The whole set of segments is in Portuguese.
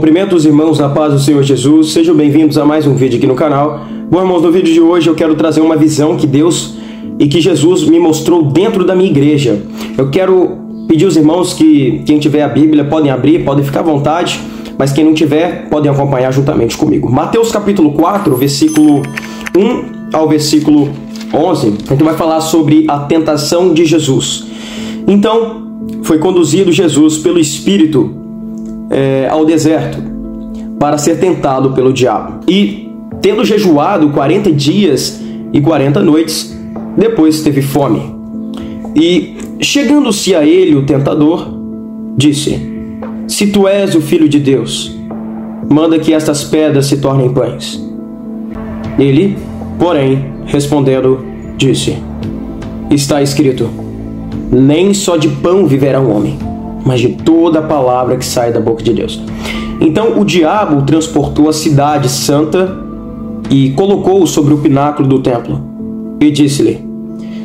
Cumprimento os irmãos na paz do Senhor Jesus, sejam bem-vindos a mais um vídeo aqui no canal. Bom, irmãos, no vídeo de hoje eu quero trazer uma visão que Deus e que Jesus me mostrou dentro da minha igreja. Eu quero pedir aos irmãos que quem tiver a Bíblia podem abrir, podem ficar à vontade, mas quem não tiver, podem acompanhar juntamente comigo. Mateus capítulo 4, versículo 1 ao versículo 11, a gente vai falar sobre a tentação de Jesus. Então, foi conduzido Jesus pelo Espírito ao deserto para ser tentado pelo diabo. E, tendo jejuado 40 dias e 40 noites, depois teve fome. E, chegando-se a ele o tentador, disse: Se tu és o Filho de Deus, manda que estas pedras se tornem pães. Ele, porém, respondendo, disse: Está escrito: Nem só de pão viverá o homem, mas de toda a palavra que sai da boca de Deus. Então o diabo o transportou à cidade santa e colocou-o sobre o pináculo do templo. E disse-lhe: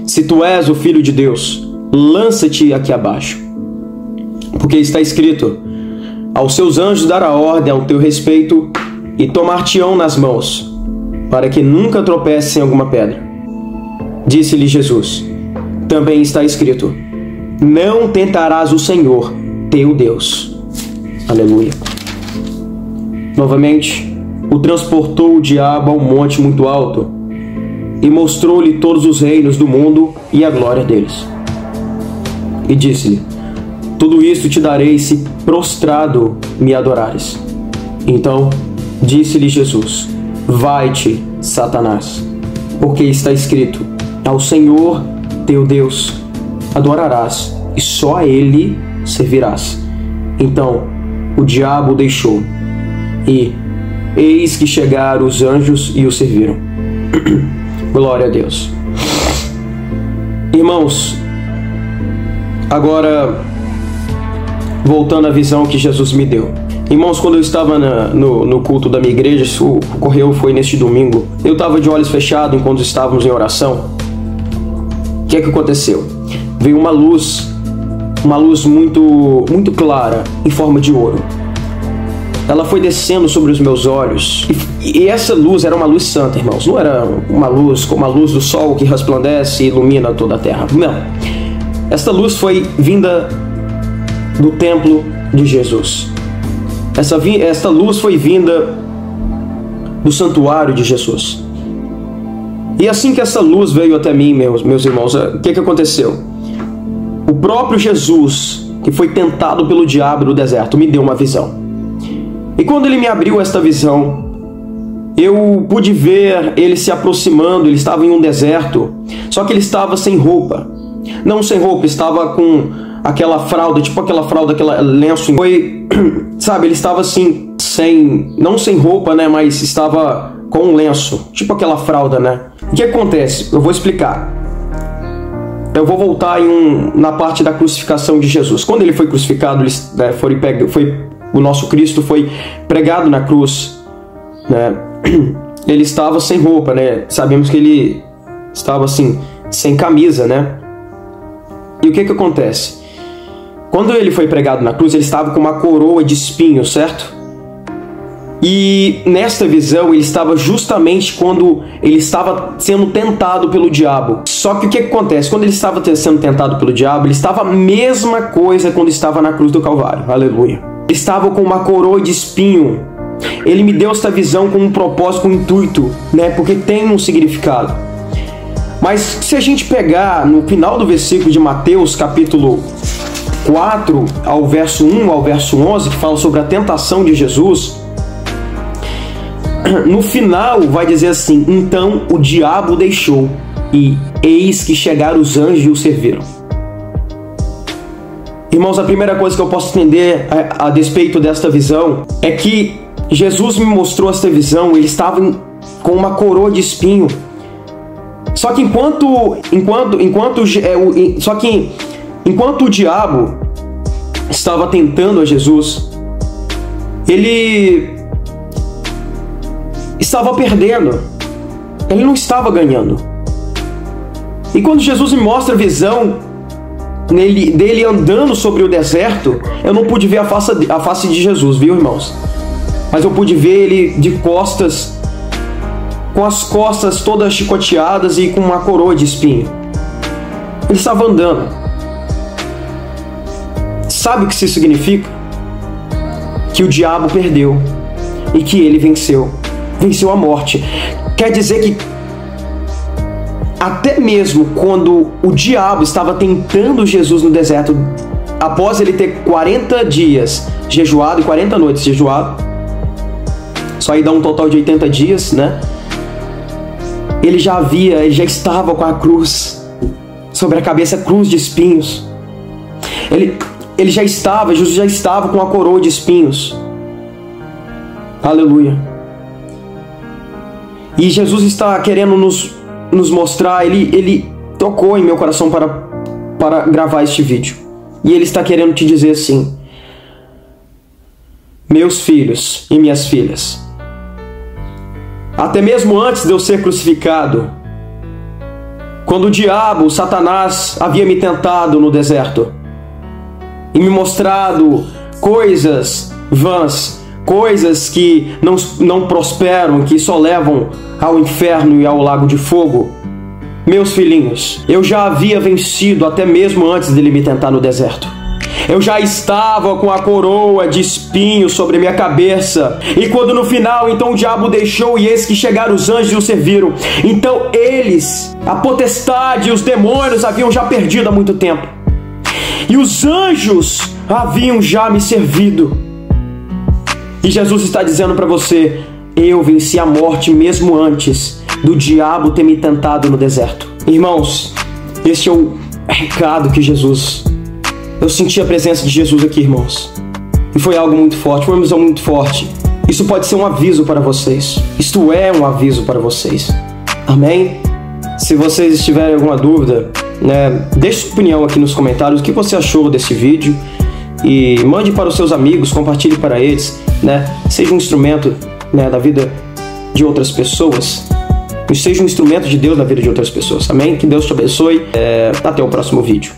Se tu és o Filho de Deus, lança-te aqui abaixo. Porque está escrito: Aos seus anjos dará ordem ao teu respeito e tomar-te-ão nas mãos, para que nunca tropeces em alguma pedra. Disse-lhe Jesus: Também está escrito: Não tentarás o Senhor, teu Deus. Aleluia. Novamente, o transportou o diabo a um monte muito alto e mostrou-lhe todos os reinos do mundo e a glória deles. E disse-lhe: Tudo isto te darei se prostrado me adorares. Então disse-lhe Jesus: Vai-te, Satanás, porque está escrito: Ao Senhor teu Deus adorarás e só a Ele servirás. Então o diabo o deixou, e eis que chegaram os anjos e o serviram. Glória a Deus. Irmãos, agora voltando à visão que Jesus me deu. Irmãos, quando eu estava no culto da minha igreja, isso foi neste domingo, eu estava de olhos fechados enquanto estávamos em oração. O que é que aconteceu? Veio uma luz muito clara, em forma de ouro. Ela foi descendo sobre os meus olhos. E essa luz era uma luz santa, irmãos. Não era uma luz como a luz do sol que resplandece e ilumina toda a terra. Não. Esta luz foi vinda do templo de Jesus. Esta luz foi vinda do santuário de Jesus. E assim que essa luz veio até mim, meus irmãos, o que aconteceu? O próprio Jesus, que foi tentado pelo diabo no deserto, me deu uma visão. E quando ele me abriu esta visão, eu pude ver ele se aproximando. Ele estava em um deserto, só que ele estava sem roupa. Não sem roupa, estava com aquela fralda, tipo aquela fralda, aquele lenço. Ele estava assim, não sem roupa, né, mas estava com um lenço, tipo aquela fralda, né? O que acontece? Eu vou explicar. Eu vou voltar na parte da crucificação de Jesus. Quando ele foi crucificado, o nosso Cristo foi pregado na cruz, né? Ele estava sem roupa, né? Sabemos que ele estava assim, sem camisa, né? E o que acontece? Quando ele foi pregado na cruz, ele estava com uma coroa de espinhos, certo? E nesta visão, ele estava justamente quando ele estava sendo tentado pelo diabo. Só que o que acontece? Quando ele estava sendo tentado pelo diabo, ele estava a mesma coisa quando estava na cruz do Calvário. Aleluia. Ele estava com uma coroa de espinho. Ele me deu esta visão com um propósito, com um intuito, né? Porque tem um significado. Mas se a gente pegar no final do versículo de Mateus, capítulo 4, ao verso 1 ao verso 11, que fala sobre a tentação de Jesus, no final vai dizer assim: Então o diabo o deixou, e eis que chegaram os anjos e o serviram. Irmãos, a primeira coisa que eu posso entender a despeito desta visão é que Jesus me mostrou esta visão. Ele estava com uma coroa de espinho. Só que enquanto o diabo estava tentando a Jesus, ele estava perdendo. Ele não estava ganhando. E quando Jesus me mostra a visão dele andando sobre o deserto, eu não pude ver a face de Jesus, viu, irmãos? mas eu pude ver ele de costas, com as costas todas chicoteadas e com uma coroa de espinho. Ele estava andando. Sabe o que isso significa? Que o diabo perdeu e que ele venceu a morte. Quer dizer que até mesmo quando o diabo estava tentando Jesus no deserto, após ele ter 40 dias jejuado e 40 noites jejuado, só aí dá um total de 80 dias, né? Ele já estava com a cruz sobre a cabeça, cruz de espinhos. Jesus já estava com a coroa de espinhos. Aleluia. E Jesus está querendo nos mostrar, ele tocou em meu coração para gravar este vídeo. E ele está querendo te dizer assim: meus filhos e minhas filhas, até mesmo antes de eu ser crucificado, quando o diabo, Satanás, havia me tentado no deserto e me mostrado coisas vãs, coisas que não prosperam, que só levam ao inferno e ao lago de fogo, meus filhinhos, eu já havia vencido até mesmo antes dele me tentar no deserto. Eu já estava com a coroa de espinhos sobre minha cabeça. E quando no final, então o diabo deixou, e eis que chegaram os anjos e o serviram. Então eles, a potestade e os demônios haviam já perdido há muito tempo. E os anjos haviam já me servido. E Jesus está dizendo para você: eu venci a morte mesmo antes do diabo ter me tentado no deserto. Irmãos, este é o recado que eu senti a presença de Jesus aqui, irmãos. E foi algo muito forte, foi uma visão muito forte. Isso pode ser um aviso para vocês. Isto é um aviso para vocês. Amém? Se vocês tiverem alguma dúvida, deixe sua opinião aqui nos comentários. O que você achou desse vídeo? E mande para os seus amigos, compartilhe para eles, Seja um instrumento, da vida de outras pessoas. E seja um instrumento de Deus na vida de outras pessoas. Amém? Que Deus te abençoe. Até o próximo vídeo.